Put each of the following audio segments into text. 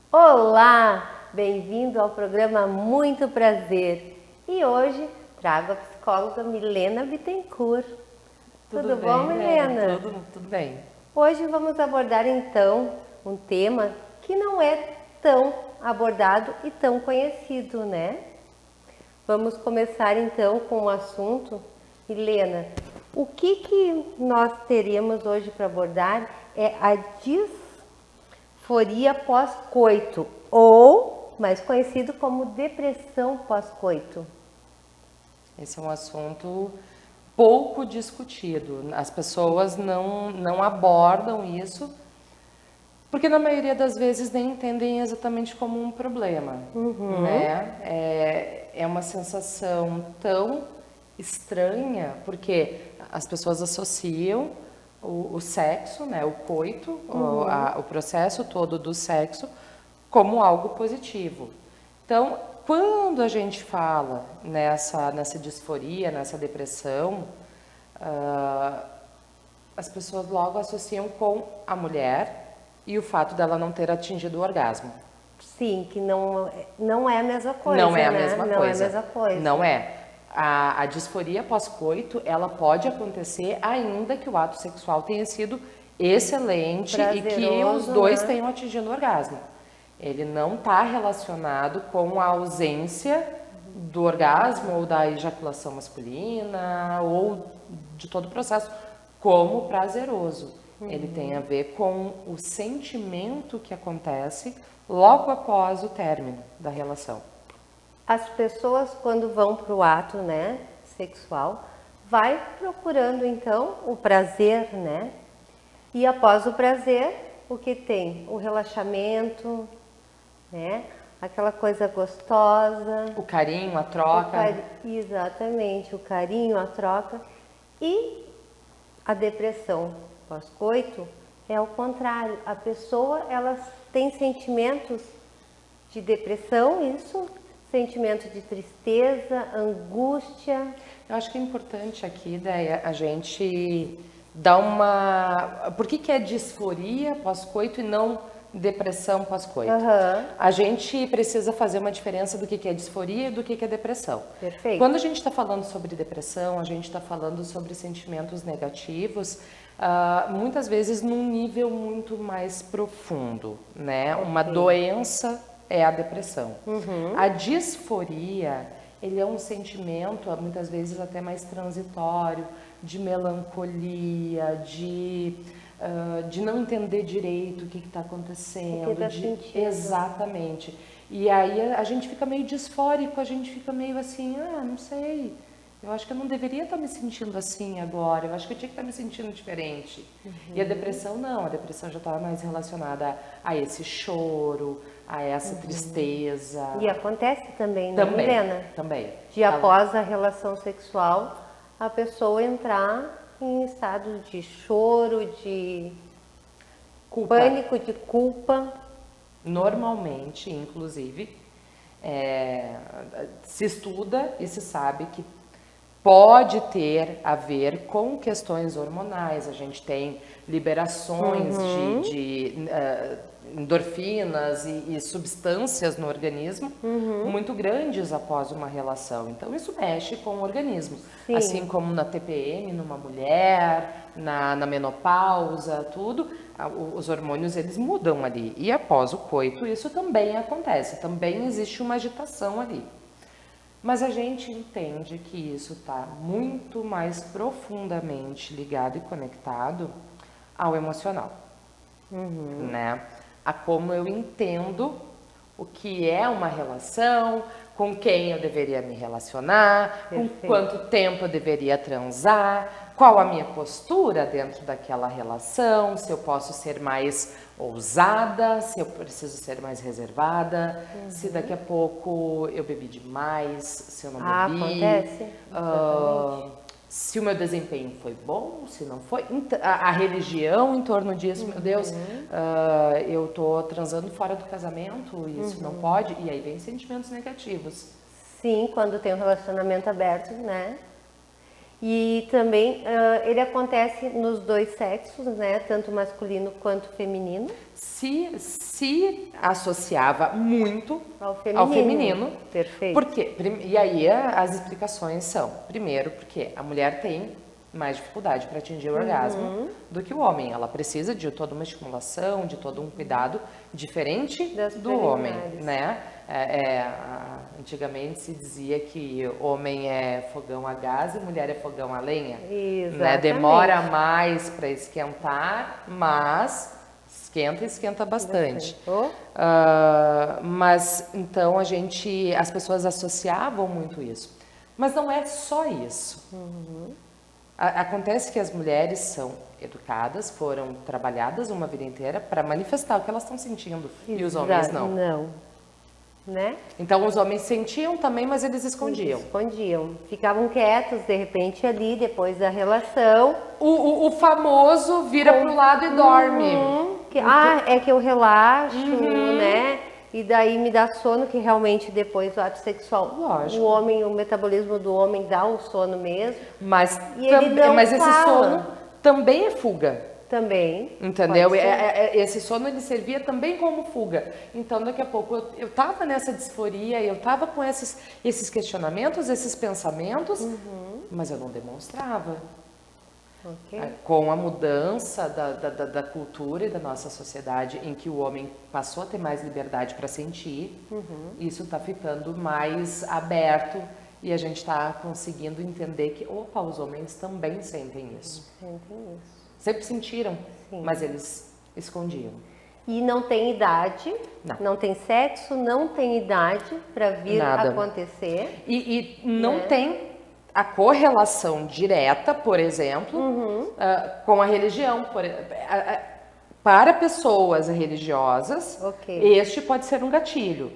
Olá, bem-vindo ao programa Muito Prazer. E hoje trago a psicóloga Milena Bittencourt. Tudo bom, bem, Milena? Tudo bem. Hoje vamos abordar então um tema que não é tão abordado e tão conhecido, né? Vamos começar então com o assunto. Milena, o que nós teríamos hoje para abordar é a disforia pós-coito, ou mais conhecido como depressão pós-coito. Esse é um assunto pouco discutido. As pessoas não abordam isso, porque na maioria das vezes nem entendem exatamente como um problema, né? É uma sensação tão estranha, porque as pessoas associam o sexo, né, o coito, o processo todo do sexo, como algo positivo. Então, quando a gente fala nessa disforia, nessa depressão, as pessoas logo associam com a mulher e o fato dela não ter atingido o orgasmo. Sim, que não é a mesma coisa, Não é a né? mesma Não coisa. é a mesma coisa. Não é. A disforia pós-coito, ela pode acontecer ainda que o ato sexual tenha sido excelente e que os Prazeroso, dois né? tenham atingido o orgasmo. Ele não está relacionado com a ausência do orgasmo ou da ejaculação masculina ou de todo o processo como prazeroso. Ele tem a ver com o sentimento que acontece logo após o término da relação. As pessoas quando vão para o ato, né, sexual, vai procurando então o prazer, né? E após o prazer, o que tem? O relaxamento, né? Aquela coisa gostosa. O carinho, a troca. Exatamente, o carinho, a troca. E a depressão pós-coito é o contrário. A pessoa, ela tem sentimentos de depressão, isso, sentimento de tristeza, angústia. Eu acho que é importante aqui, Déia, a gente dar uma... Por que é disforia pós-coito e não depressão pós-coito? A gente precisa fazer uma diferença do que é disforia e do que é depressão. Perfeito. Quando a gente está falando sobre depressão, a gente está falando sobre sentimentos negativos, muitas vezes num nível muito mais profundo, né? Uma doença é a depressão. A disforia, ele é um sentimento, muitas vezes até mais transitório, de melancolia, de não entender direito o que está acontecendo. O que tá sentindo. Exatamente. E aí a gente fica meio disfórico, a gente fica meio assim, não sei, eu acho que eu não deveria estar me sentindo assim agora, eu acho que eu tinha que estar me sentindo diferente. E a depressão não, a depressão já está mais relacionada a esse choro, a essa tristeza. E acontece também, né, Milena? Também. De após a relação sexual, a pessoa entrar em estado de choro, de Culpa. pânico, de culpa. Normalmente, inclusive, se estuda e se sabe que pode ter a ver com questões hormonais. A gente tem liberações de endorfinas e substâncias no organismo muito grandes após uma relação. Então, isso mexe com o organismo. Sim. Assim como na TPM, numa mulher, na menopausa, tudo, os hormônios eles mudam ali. E após o coito, isso também acontece. Também existe uma agitação ali. Mas a gente entende que isso está muito mais profundamente ligado e conectado ao emocional, né? A como eu entendo o que é uma relação, com quem eu deveria me relacionar, com quanto tempo eu deveria transar, qual a minha postura dentro daquela relação, se eu posso ser mais ousada, se eu preciso ser mais reservada, se daqui a pouco eu bebi demais, se eu não bebi. Acontece. Se o meu desempenho foi bom, se não foi. A religião em torno disso, meu Deus, eu tô transando fora do casamento, isso não pode. E aí vem sentimentos negativos. Sim, quando tem um relacionamento aberto, né? E também ele acontece nos dois sexos, né? Tanto masculino quanto feminino. Se associava muito Ao feminino. Perfeito. Porque, e aí as explicações são, primeiro, porque a mulher tem mais dificuldade para atingir o orgasmo do que o homem. Ela precisa de toda uma estimulação, de todo um cuidado diferente do homem, né? Antigamente se dizia que homem é fogão a gás e mulher é fogão a lenha. Né? Demora mais para esquentar, mas esquenta e esquenta bastante. Mas então as pessoas associavam muito isso. Mas não é só isso. Acontece que as mulheres são educadas, foram trabalhadas uma vida inteira para manifestar o que elas estão sentindo. E os homens não. Não. Né? Então os homens sentiam também, mas eles escondiam. Ficavam quietos, de repente, ali, depois da relação. O famoso vira pro lado e dorme. É que eu relaxo, né? E daí me dá sono, que realmente depois do ato sexual, lógico, o homem, o metabolismo do homem dá o sono mesmo. Mas esse sono também é fuga. Também. Entendeu? Esse sono ele servia também como fuga. Então daqui a pouco eu tava nessa disforia, eu tava com esses questionamentos, esses pensamentos, mas eu não demonstrava. Com a mudança da cultura e da nossa sociedade, em que o homem passou a ter mais liberdade para sentir, isso está ficando mais aberto e a gente está conseguindo entender que, os homens também sentem isso. Sempre sentiram, mas eles escondiam. E não tem idade, não tem sexo, não tem idade para vir a acontecer. E não tem a correlação direta, por exemplo, com a religião. Para pessoas religiosas, este pode ser um gatilho.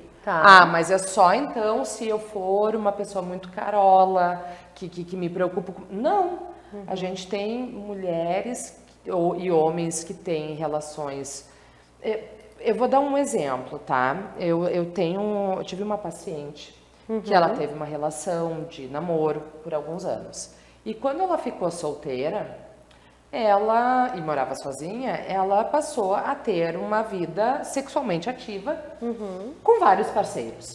Mas é só então se eu for uma pessoa muito carola, que me preocupa com... Não, a gente tem mulheres e homens que têm relações... Eu vou dar um exemplo, tá? Eu tive uma paciente que ela teve uma relação de namoro por alguns anos. E quando ela ficou solteira, e morava sozinha, ela passou a ter uma vida sexualmente ativa com vários parceiros.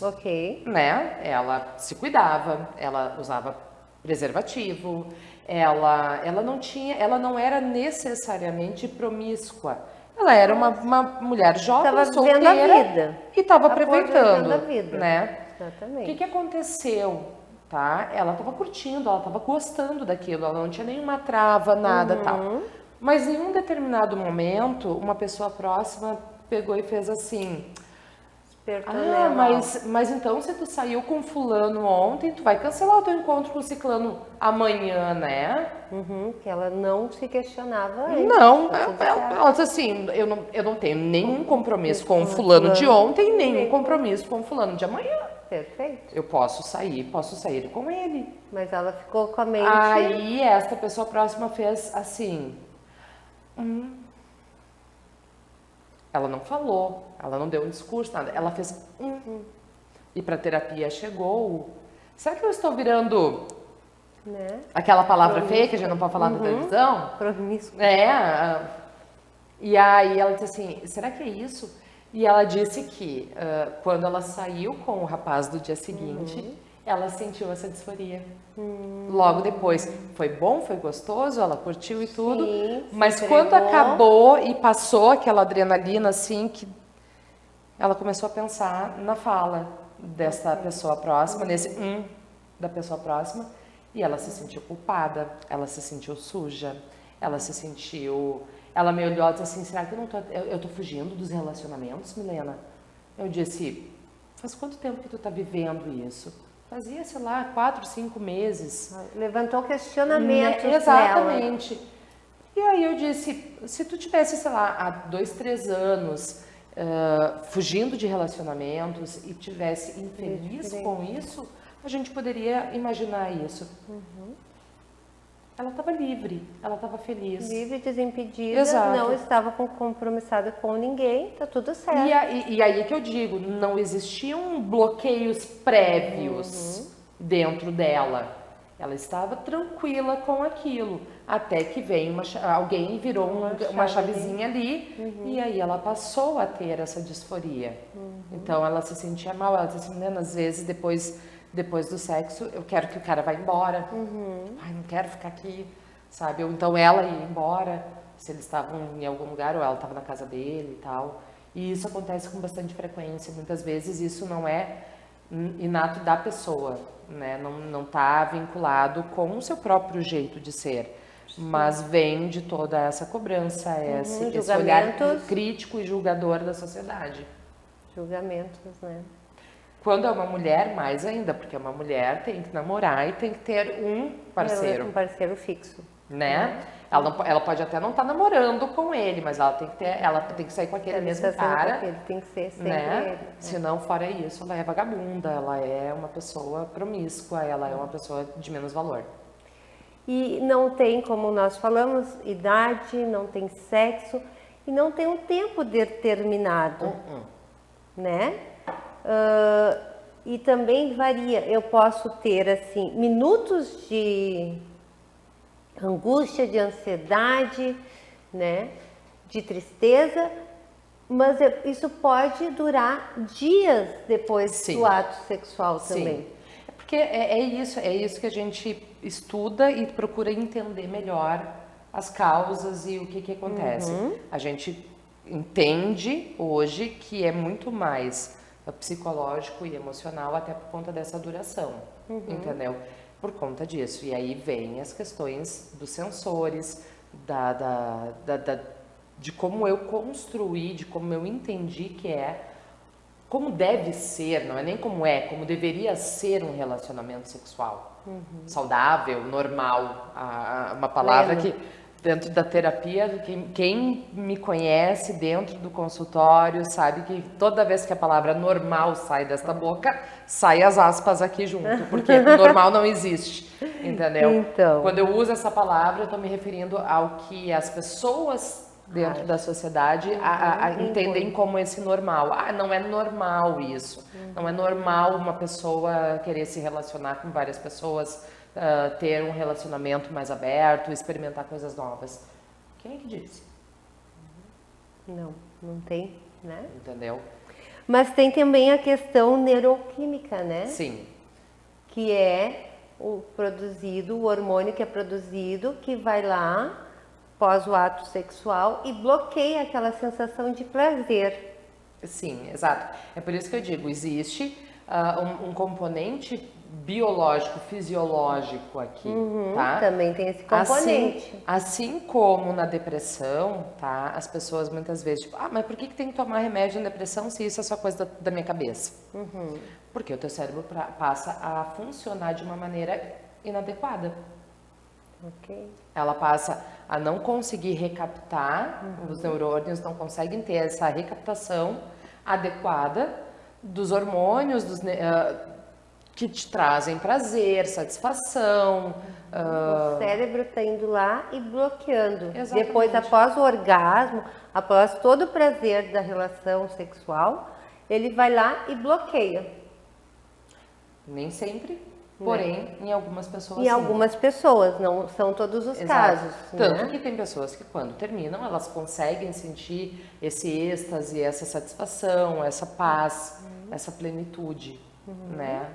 Né? Ela se cuidava, ela usava preservativo, ela não era necessariamente promíscua. Ela era uma mulher jovem, solteira, e estava aproveitando a vida, né? Exatamente. O que aconteceu? Tá? Ela estava curtindo, ela estava gostando daquilo, ela não tinha nenhuma trava, nada, tal. Mas em um determinado momento, uma pessoa próxima pegou e fez assim: mas então se tu saiu com fulano ontem, tu vai cancelar o teu encontro com o ciclano amanhã, né? Que ela não se questionava antes. Não, ela disse assim, eu não tenho nenhum compromisso com o fulano de ontem, nenhum compromisso com o fulano de amanhã. Perfeito. Eu posso sair com ele. Mas ela ficou com a mente... Aí esta pessoa próxima fez assim... Ela não falou, ela não deu um discurso, nada. Ela fez... E para terapia chegou... Será que eu estou virando... Né? Aquela palavra feia que a gente não pode falar na televisão? Promíscuo. E aí ela disse assim, será que é isso? E ela disse que quando ela saiu com o rapaz do dia seguinte, ela sentiu essa disforia. Logo depois. Foi bom, foi gostoso, ela curtiu e tudo. Mas quando acabou e passou aquela adrenalina assim, que ela começou a pensar na fala dessa pessoa próxima, nesse da pessoa próxima. E ela se sentiu culpada, ela se sentiu suja, ela se sentiu... Ela me olhou e disse assim, será que eu tô fugindo dos relacionamentos, Milena? Eu disse, faz quanto tempo que tu tá vivendo isso? Fazia, sei lá, 4, 5 meses. Levantou questionamentos exatamente. Nela. E aí eu disse, se tu tivesse, sei lá, há 2, 3 anos fugindo de relacionamentos e tivesse infeliz com isso, a gente poderia imaginar isso. Ela estava livre, ela estava feliz. Livre, desimpedida, não estava compromissada com ninguém, tá tudo certo. E aí que eu digo, não existiam bloqueios prévios dentro dela. Ela estava tranquila com aquilo, até que vem alguém virou uma chavezinha ali, e aí ela passou a ter essa disforia. Então ela se sentia mal, ela disse assim, às vezes depois do sexo, eu quero que o cara vá embora. Ai, não quero ficar aqui, sabe? Ou então ela ia embora, se eles estavam em algum lugar, ou ela estava na casa dele e tal. E isso acontece com bastante frequência. Muitas vezes isso não é inato da pessoa, né? Não está vinculado com o seu próprio jeito de ser. Mas vem de toda essa cobrança, esse olhar crítico e julgador da sociedade. Julgamentos, né? Quando é uma mulher, mais ainda, porque uma mulher tem que namorar e tem que ter um parceiro. Um parceiro fixo. Né? Ela pode até não estar namorando com ele, mas ela tem que sair com aquele mesmo cara. Tem que ser sempre né? ele. Se não, fora isso, ela é vagabunda, ela é uma pessoa promíscua, ela é uma pessoa de menos valor. E não tem, como nós falamos, idade, não tem sexo e não tem um tempo determinado, né? E também varia. Eu posso ter assim minutos de angústia, de ansiedade, né? De tristeza, mas isso pode durar dias depois do ato sexual também. Sim. Porque é isso que a gente estuda e procura entender melhor as causas e o que acontece. A gente entende hoje que é muito mais psicológico e emocional até por conta dessa duração, entendeu? Por conta disso. E aí vem as questões dos sensores, de como eu construí, de como eu entendi que como deve ser, não é nem como como deveria ser um relacionamento sexual. Saudável, normal, uma palavra que dentro da terapia, quem me conhece dentro do consultório sabe que toda vez que a palavra normal sai desta boca, sai as aspas aqui junto, porque normal não existe, entendeu? Então. Quando eu uso essa palavra, eu estou me referindo ao que as pessoas dentro da sociedade entendem como esse normal. Não é normal isso. Não é normal uma pessoa querer se relacionar com várias pessoas, ter um relacionamento mais aberto, experimentar coisas novas. Quem é que disse? Não tem, né? Entendeu? Mas tem também a questão neuroquímica, né? Sim. Que é o hormônio que é produzido, que vai lá após o ato sexual e bloqueia aquela sensação de prazer. Sim, exato. É por isso que eu digo, existe um componente biológico, fisiológico aqui, tá? Também tem esse componente. Assim como na depressão, tá? As pessoas muitas vezes, tipo, mas por que tem que tomar remédio na depressão se isso é só coisa da minha cabeça? Porque o teu cérebro passa a funcionar de uma maneira inadequada. Ela passa a não conseguir recaptar, os neurônios não conseguem ter essa recaptação adequada dos hormônios que te trazem prazer, satisfação. O cérebro está indo lá e bloqueando. Exatamente. Depois, após o orgasmo, após todo o prazer da relação sexual, ele vai lá e bloqueia. Nem sempre. Porém, em algumas pessoas Em algumas pessoas, não são todos os casos. Tanto que tem pessoas que quando terminam, elas conseguem sentir esse êxtase, essa satisfação, essa paz, essa plenitude, né?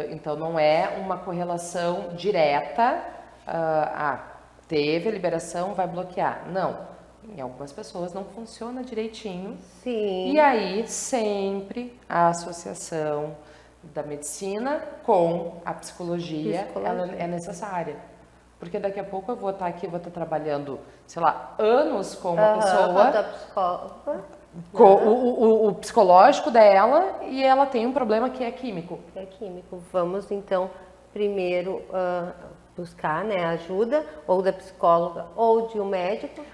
Então não é uma correlação direta, teve a liberação, vai bloquear. Não, em algumas pessoas não funciona direitinho. Sim. E aí sempre a associação da medicina com a psicologia. Ela é necessária. Porque daqui a pouco eu vou estar aqui, vou estar trabalhando, sei lá, anos com uma pessoa, com o psicológico dela, e ela tem um problema que é químico. Vamos então primeiro buscar, né, ajuda ou da psicóloga ou de um médico.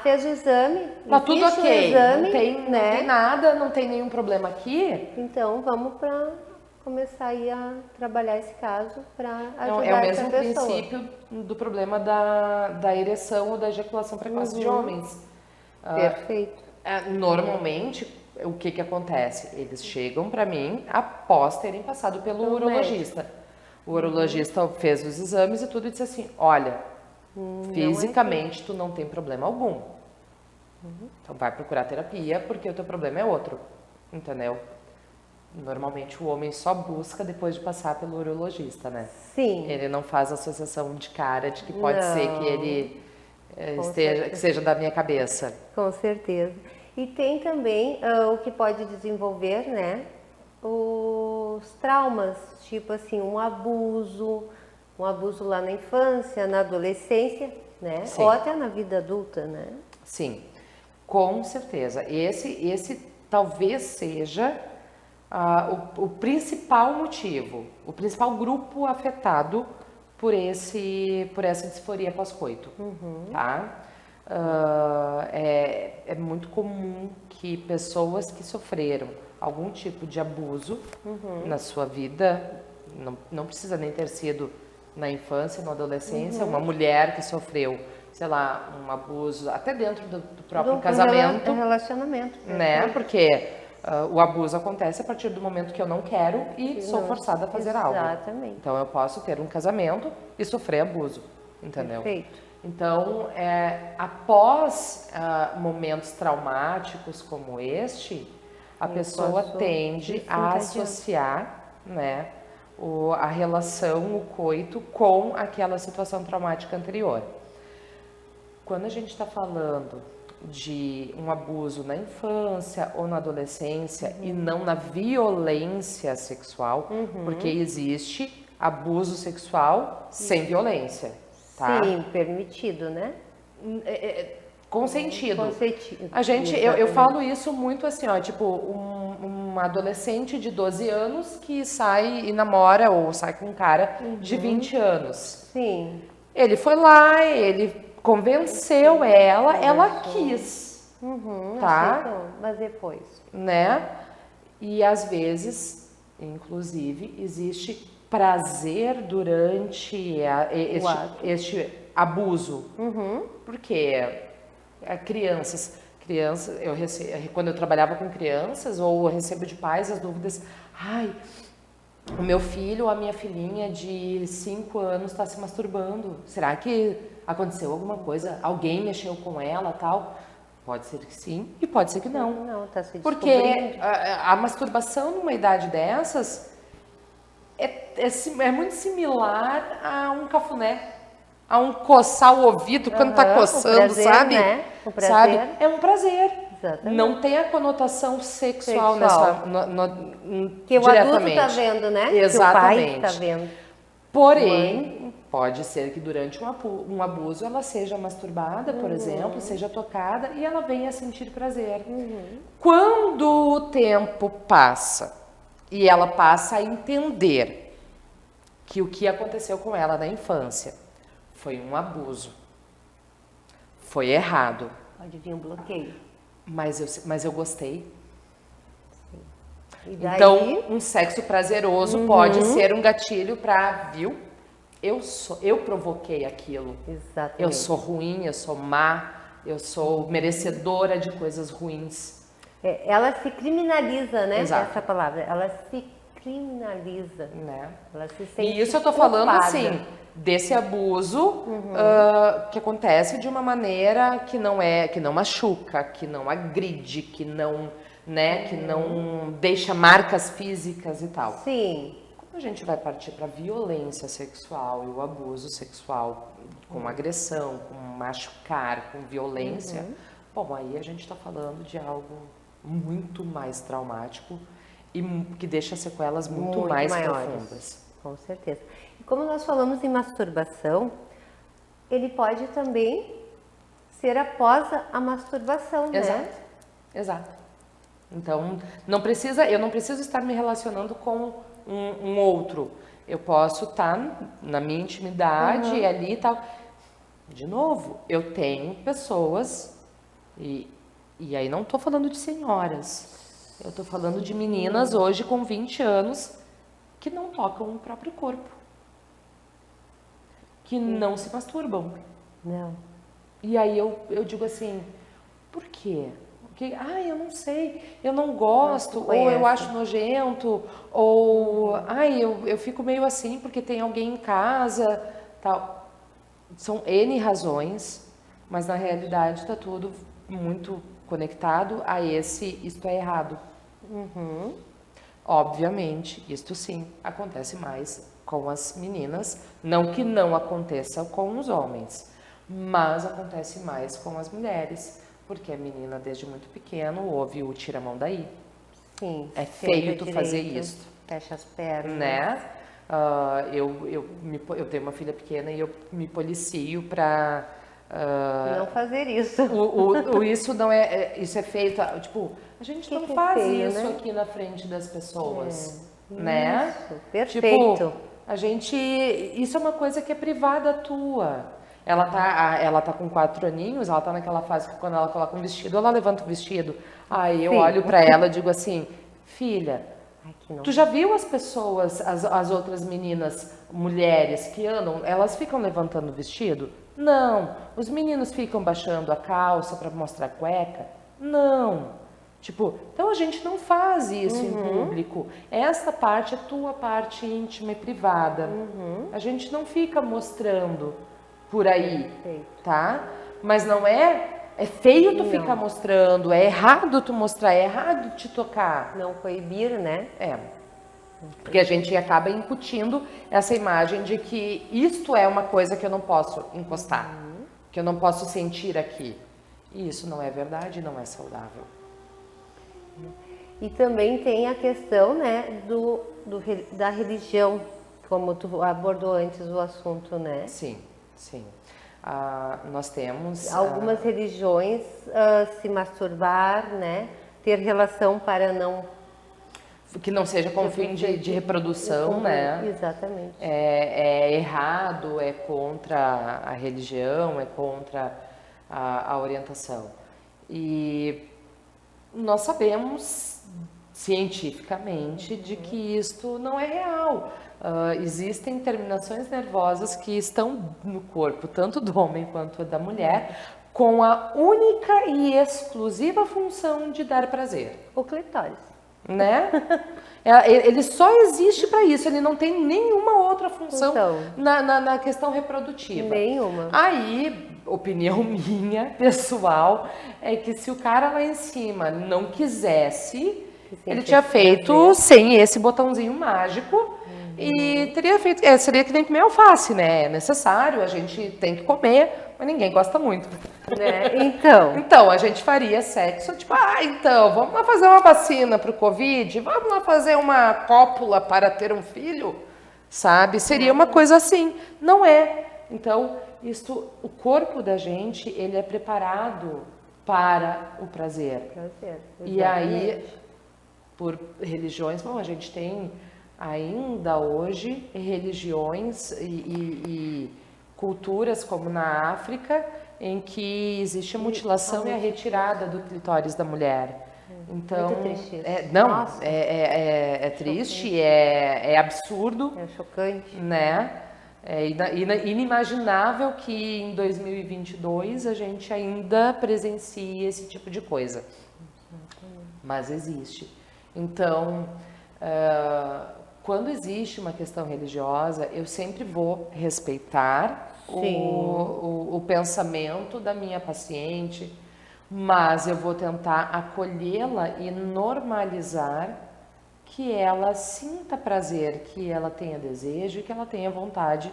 Fez o exame, tá tudo ok, exame, não tem nada, não tem nenhum problema aqui. Então vamos para começar aí a trabalhar esse caso para ajudar é o essa mesmo pessoa. princípio do problema da ereção ou da ejaculação precoce de homens. Perfeito. Normalmente, o que acontece? Eles chegam para mim após terem passado pelo urologista. O urologista fez os exames e tudo e disse assim, olha, fisicamente tu não tem problema algum. Então vai procurar terapia porque o teu problema é outro, entendeu? Normalmente o homem só busca depois de passar pelo urologista, né? Sim. Ele não faz associação de cara de que pode ser que ele que seja da minha cabeça. Com certeza. E tem também o que pode desenvolver, né? Os traumas, tipo assim, um abuso lá na infância, na adolescência, né? Sim. Ou até na vida adulta, né? Sim, com certeza. Esse talvez seja o principal motivo, o principal grupo afetado por essa disforia pós-coito, tá? É muito comum que pessoas que sofreram algum tipo de abuso na sua vida, não precisa nem ter sido na infância, na adolescência, uma mulher que sofreu, sei lá, um abuso até dentro do próprio casamento, relacionamento, né? Porque o abuso acontece a partir do momento que eu não quero e sou forçada a fazer algo. Exatamente. Então eu posso ter um casamento e sofrer abuso, entendeu? Perfeito. Então, após momentos traumáticos como este, a pessoa tende a associar, né, a relação, o coito, com aquela situação traumática anterior. Quando a gente está falando de um abuso na infância ou na adolescência e não na violência sexual, porque existe abuso sexual sem violência, tá? Sim, permitido, né? Consentido. Consentido. A gente, eu falo isso muito assim, ó, tipo, um adolescente de 12 anos que sai e namora ou sai com um cara de 20 anos. Sim. Ele foi lá, ele convenceu ela quis, tá? Aceitou, mas depois. Né? E às vezes, inclusive, existe prazer durante este abuso. Porque crianças, quando eu trabalhava com crianças, ou eu recebo de pais as dúvidas, ai, o meu filho ou a minha filhinha de 5 anos está se masturbando. Será que aconteceu alguma coisa? Alguém mexeu com ela, tal? Pode ser que sim e pode ser que não. Não, tá se Porque descobrindo. a masturbação numa idade dessas é muito similar a um cafuné, a um coçar o ouvido quando tá coçando, prazer, sabe? né? O prazer. Sabe? É um prazer. Exatamente. Não tem a conotação sexual. Que o diretamente. adulto tá vendo, né? Exatamente. Que o pai tá vendo. Porém, pode ser que durante um abuso ela seja masturbada, por exemplo, seja tocada e ela venha a sentir prazer. Quando o tempo passa e ela passa a entender que o que aconteceu com ela na infância foi um abuso, foi errado. Pode vir um bloqueio. Mas eu gostei. E daí, então, um sexo prazeroso pode ser um gatilho para, viu? Eu provoquei aquilo. Exatamente. Eu sou ruim, eu sou má, eu sou merecedora de coisas ruins. Ela se criminaliza, né? Exato. Essa palavra. Ela se criminaliza. Né? Ela se sente E isso eu tô falando culpada. assim, desse abuso que acontece de uma maneira que não machuca, que não agride, que não deixa marcas físicas e tal. Sim. Quando a gente vai partir para violência sexual e o abuso sexual com agressão, com machucar, com violência, bom, aí a gente está falando de algo muito mais traumático e que deixa sequelas muito mais maiores. profundas. Com certeza. E como nós falamos em masturbação, ele pode também ser após a masturbação, Exato. né? Exato. Então, eu não preciso estar me relacionando com um outro. Eu posso estar na minha intimidade ali e tal. De novo, eu tenho pessoas, e aí não estou falando de senhoras, eu estou falando de meninas hoje com 20 anos que não tocam o próprio corpo, que não se masturbam. Não. E aí eu digo assim, por quê? Porque, eu não sei, eu não gosto, ou eu acho nojento, ou ai, eu fico meio assim porque tem alguém em casa, tal. São N razões, mas na realidade está tudo muito conectado a isto é errado. Obviamente, isto sim acontece mais com as meninas, não que não aconteça com os homens, mas acontece mais com as mulheres, porque a menina desde muito pequeno ouve o tira a mão daí. Sim. É feio tu direito, fazer isso, fecha as pernas. né? Eu tenho uma filha pequena e eu me policio para Não fazer isso. isso não isso é feito, tipo, a gente não faz feio, isso né? aqui na frente das pessoas, né? Isso, perfeito. Tipo, isso é uma coisa que é privada tua. Ela tá com 4 aninhos, ela tá naquela fase que quando ela coloca um vestido, ela levanta o vestido. Aí eu Sim. olho pra ela e digo assim, filha, Aqui não. tu já viu as pessoas, as outras meninas, mulheres que andam, elas ficam levantando o vestido? Não. Os meninos ficam baixando a calça para mostrar a cueca? Não. Tipo, então a gente não faz isso em público. Essa parte é tua parte íntima e privada. A gente não fica mostrando por aí, tá? Mas não é feio tu ficar mostrando, é errado tu mostrar, é errado te tocar. Não coibir, né? É. Porque a gente acaba incutindo essa imagem de que isto é uma coisa que eu não posso encostar, que eu não posso sentir aqui. E isso não é verdade, não é saudável. E também tem a questão, né, da religião, como tu abordou antes o assunto, né? Sim, sim. Nós temos... Algumas religiões se masturbar, né? Ter relação para não... Que não seja com fim de reprodução, né? Exatamente. É errado, é contra a religião, é contra a orientação. E nós sabemos cientificamente de que isto não é real. Existem terminações nervosas que estão no corpo, tanto do homem quanto da mulher, com a única e exclusiva função de dar prazer. O clitóris. Né? Ele só existe para isso, ele não tem nenhuma outra função na questão reprodutiva. Nenhuma. Aí, opinião minha, pessoal, é que se o cara lá em cima não quisesse, ele tinha feito sem esse botãozinho mágico e teria feito. Seria que nem comer alface, né? É necessário, a gente tem que comer, mas ninguém gosta muito. Né? Então, a gente faria sexo, tipo, então, vamos lá fazer uma vacina pro Covid, vamos lá fazer uma cópula para ter um filho, sabe? Seria uma coisa assim. Não é. Então, o corpo da gente, ele é preparado para o prazer. E aí, por religiões, bom, a gente tem ainda hoje religiões e culturas como na África, em que existe a mutilação e a retirada do clitóris da mulher. Então, muito triste isso. É triste, é absurdo. É chocante. Né? É inimaginável que em 2022 a gente ainda presencie esse tipo de coisa. Mas existe. Então, quando existe uma questão religiosa, eu sempre vou respeitar o pensamento da minha paciente, mas eu vou tentar acolhê-la e normalizar que ela sinta prazer, que ela tenha desejo e que ela tenha vontade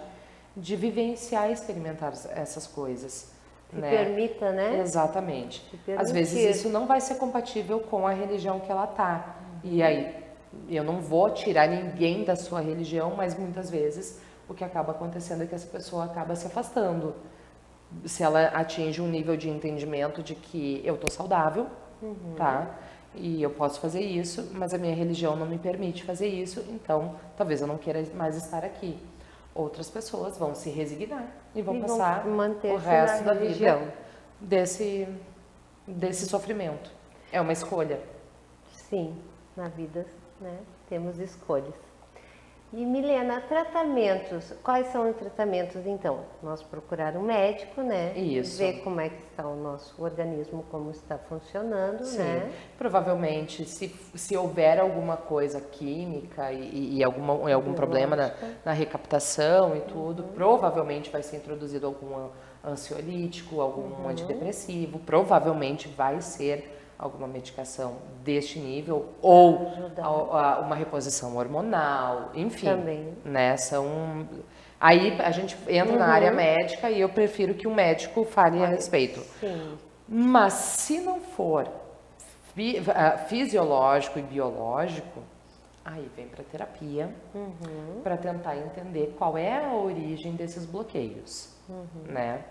de vivenciar e experimentar essas coisas. Se permita, né? Exatamente. Às vezes isso não vai ser compatível com a religião que ela tá. E aí, eu não vou tirar ninguém da sua religião, mas muitas vezes o que acaba acontecendo é que essa pessoa acaba se afastando. Se ela atinge um nível de entendimento de que eu tô saudável, tá? E eu posso fazer isso, mas a minha religião não me permite fazer isso, então talvez eu não queira mais estar aqui. Outras pessoas vão se resignar e vão passar o resto da vida desse sofrimento. É uma escolha. Sim, na vida, né, temos escolhas. E Milena, tratamentos, quais são os tratamentos então? Nós procurar um médico, né? Isso. Ver como é que está o nosso organismo, como está funcionando, Sim. né? Provavelmente, se houver alguma coisa química e algum problema na recaptação e tudo, provavelmente vai ser introduzido algum ansiolítico, algum antidepressivo, provavelmente vai ser alguma medicação deste nível ou uma reposição hormonal, enfim, Também. né? Aí a gente entra na área médica e eu prefiro que o médico fale a respeito. Sim. Mas se não for fisiológico e biológico, aí vem para terapia para tentar entender qual é a origem desses bloqueios, né?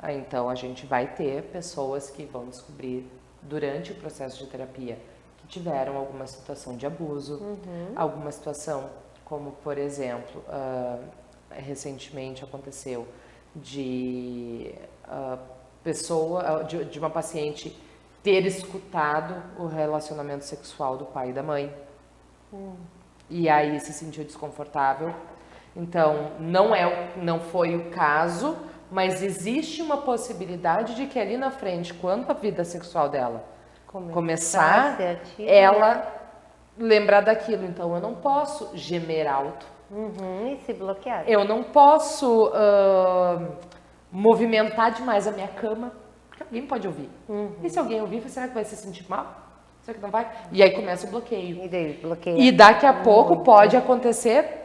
Então a gente vai ter pessoas que vão descobrir durante o processo de terapia que tiveram alguma situação de abuso, alguma situação como, por exemplo, recentemente aconteceu de de uma paciente ter escutado o relacionamento sexual do pai e da mãe. E aí se sentiu desconfortável. Então, não foi o caso, mas existe uma possibilidade de que ali na frente, quando a vida sexual dela começar, ela lembrar daquilo. Então, eu não posso gemer alto. E se bloquear. Eu não posso movimentar demais a minha cama, porque alguém pode ouvir. E se alguém ouvir, será que vai se sentir mal? Será que não vai? E aí começa o bloqueio. E daí bloqueia. E daqui a pouco pode acontecer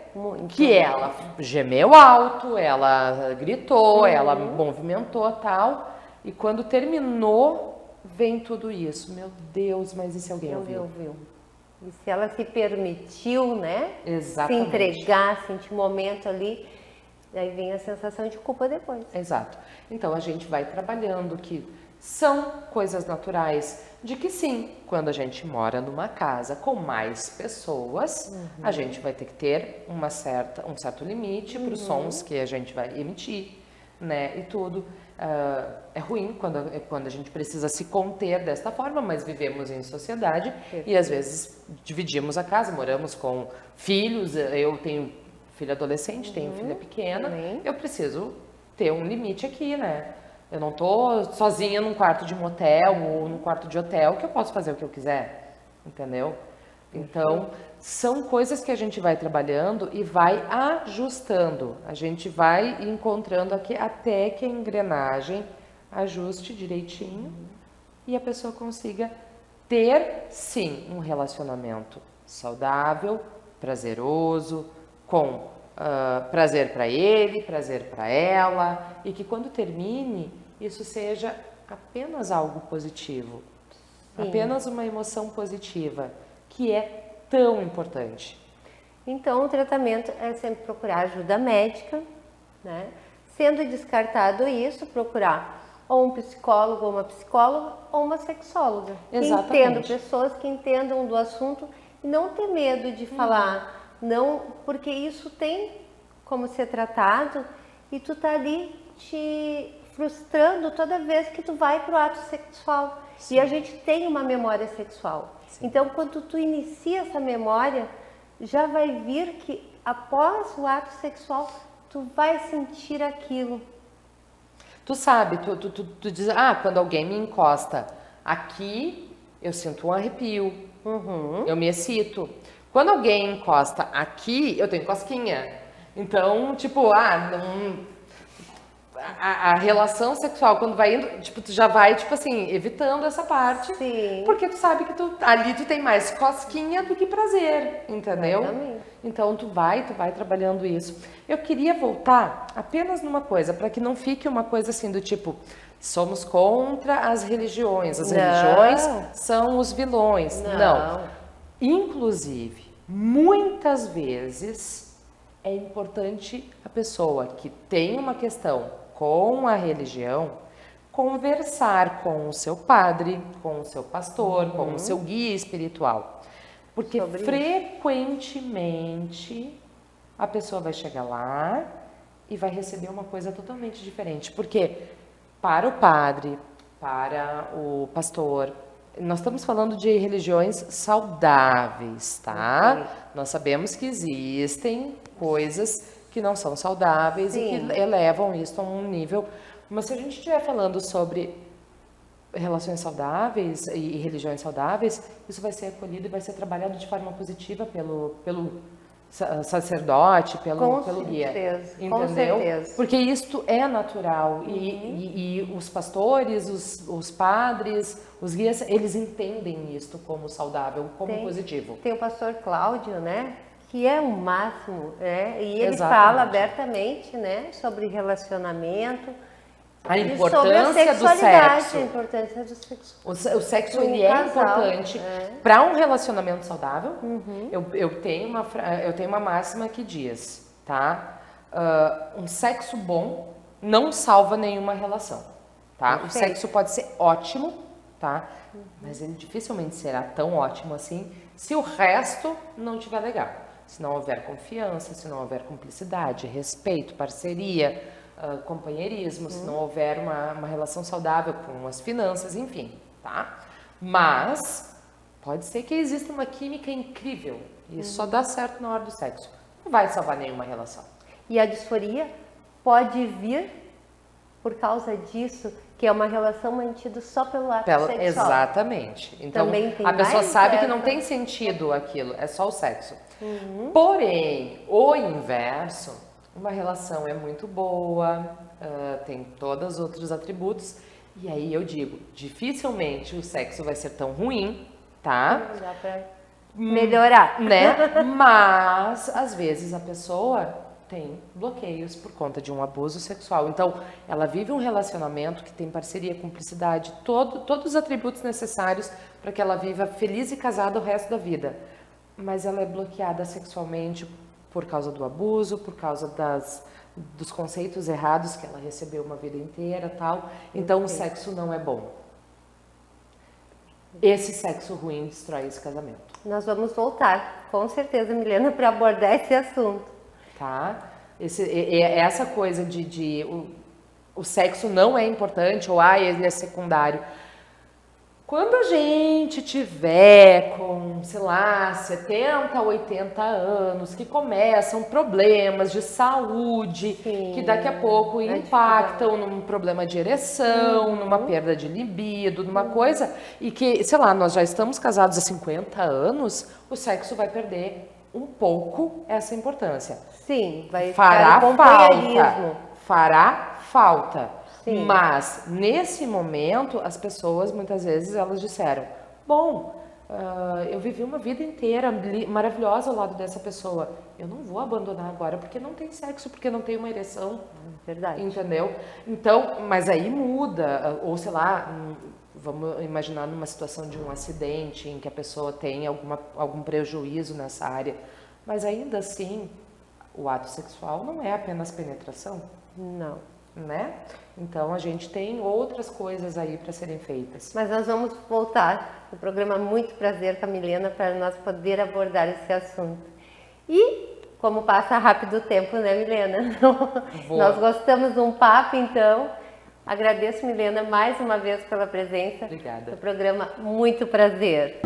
que ela gemeu alto, ela gritou, ela movimentou tal. E quando terminou, vem tudo isso. Meu Deus, mas e se alguém ouviu? E se ela se permitiu, né? Exatamente. Se entregar, sentir um momento ali, aí vem a sensação de culpa depois. Exato. Então a gente vai trabalhando que são coisas naturais, de que sim, quando a gente mora numa casa com mais pessoas, a gente vai ter que ter um certo limite para os sons que a gente vai emitir, né? E tudo. É ruim quando a gente precisa se conter desta forma, mas vivemos em sociedade e às vezes dividimos a casa, moramos com filhos, eu tenho filho adolescente, tenho filha pequena, eu preciso ter um limite aqui, né? Eu não tô sozinha num quarto de motel ou num quarto de hotel que eu posso fazer o que eu quiser, entendeu? Então, são coisas que a gente vai trabalhando e vai ajustando. A gente vai encontrando aqui até que a engrenagem ajuste direitinho e a pessoa consiga ter, sim, um relacionamento saudável, prazeroso, com prazer para ele, prazer para ela, e que quando termine, isso seja apenas algo positivo, apenas uma emoção positiva, que é tão importante. Então, o tratamento é sempre procurar ajuda médica, né? Sendo descartado isso, procurar ou um psicólogo, ou uma psicóloga, ou uma sexóloga. Exatamente. Que entendam, pessoas que entendam do assunto e não ter medo de falar, não, porque isso tem como ser tratado e tu tá ali te frustrando toda vez que tu vai pro ato sexual. Sim. E a gente tem uma memória sexual. Sim. Então, quando tu inicia essa memória, já vai vir que após o ato sexual, tu vai sentir aquilo. Tu sabe, tu diz, quando alguém me encosta aqui, eu sinto um arrepio, eu me excito. Quando alguém encosta aqui, eu tenho cosquinha. Então, tipo, a relação sexual, quando vai indo, tipo, tu já vai, tipo assim, evitando essa parte. Sim. Porque tu sabe que ali tu tem mais cosquinha do que prazer, entendeu? Exatamente. Então, tu vai trabalhando isso. Eu queria voltar apenas numa coisa, para que não fique uma coisa assim do tipo, somos contra as religiões. As religiões são os vilões. Não. Inclusive, muitas vezes é importante a pessoa que tem uma questão com a religião conversar com o seu padre, com o seu pastor, com o seu guia espiritual. Porque frequentemente a pessoa vai chegar lá e vai receber uma coisa totalmente diferente. Porque para o padre, para o pastor, nós estamos falando de religiões saudáveis, tá? Ok. Nós sabemos que existem coisas que não são saudáveis e Sim. que elevam isso a um nível. Mas se a gente estiver falando sobre relações saudáveis e religiões saudáveis, isso vai ser acolhido e vai ser trabalhado de forma positiva pelo sacerdote, pelo guia. Certeza, Entendeu? com certeza. Porque isto é natural. E os pastores, os padres, os guias, eles entendem isto como saudável, como positivo. Tem o pastor Cláudio, né? Que é o máximo, né? E ele Exatamente. fala abertamente, né? Sobre relacionamento. A E sobre a importância do sexualidade, sexo. a importância do sexo. O sexo Um ele é casal, importante para um relacionamento saudável. Eu tenho uma máxima que diz, tá? Um sexo bom não salva nenhuma relação, tá? O Perfeito. sexo pode ser ótimo, tá? Mas ele dificilmente será tão ótimo assim se o resto não estiver legal. Se não houver confiança, se não houver cumplicidade, respeito, parceria, companheirismo, se não houver uma relação saudável com as finanças, enfim, tá? Mas pode ser que exista uma química incrível e isso só dá certo na hora do sexo. Não vai salvar nenhuma relação. E a disforia pode vir por causa disso, que é uma relação mantida só pelo ato sexual. Exatamente. Então, Também tem a pessoa mais sabe que essa? não tem sentido aquilo, é só o sexo. Porém, o inverso, uma relação é muito boa, tem todos os outros atributos, e aí eu digo, dificilmente o sexo vai ser tão ruim, tá? Dá pra melhorar. Né? Mas, às vezes, a pessoa tem bloqueios por conta de um abuso sexual. Então, ela vive um relacionamento que tem parceria, cumplicidade, todos os atributos necessários para que ela viva feliz e casada o resto da vida. Mas ela é bloqueada sexualmente por causa do abuso, por causa dos conceitos errados que ela recebeu uma vida inteira, tal. Então, o sexo não é bom. Esse sexo ruim destrói esse casamento. Nós vamos voltar, com certeza, Milena, para abordar esse assunto. Tá? Essa coisa o sexo não é importante ou ele é secundário. Quando a gente tiver com, sei lá, 70, 80 anos, que começam problemas de saúde, Sim, que daqui a pouco impactam num problema de ereção, numa perda de libido, numa coisa, e que, sei lá, nós já estamos casados há 50 anos, o sexo vai perder um pouco essa importância. Sim, vai Fará ficar o falta, companheirismo. fará falta. Sim. Mas, nesse momento, as pessoas, muitas vezes, elas disseram, bom, eu vivi uma vida inteira maravilhosa ao lado dessa pessoa, eu não vou abandonar agora porque não tem sexo, porque não tem uma ereção. Verdade. Entendeu? Então, mas aí muda, ou sei lá, vamos imaginar numa situação de um acidente em que a pessoa tem algum prejuízo nessa área, mas ainda assim, o ato sexual não é apenas penetração. Não. Né? Então a gente tem outras coisas aí para serem feitas. Mas nós vamos voltar no programa Muito Prazer com a Milena para nós poder abordar esse assunto. E como passa rápido o tempo, né, Milena? Nós gostamos de um papo, então. Agradeço, Milena, mais uma vez pela presença. Obrigada. No programa Muito Prazer.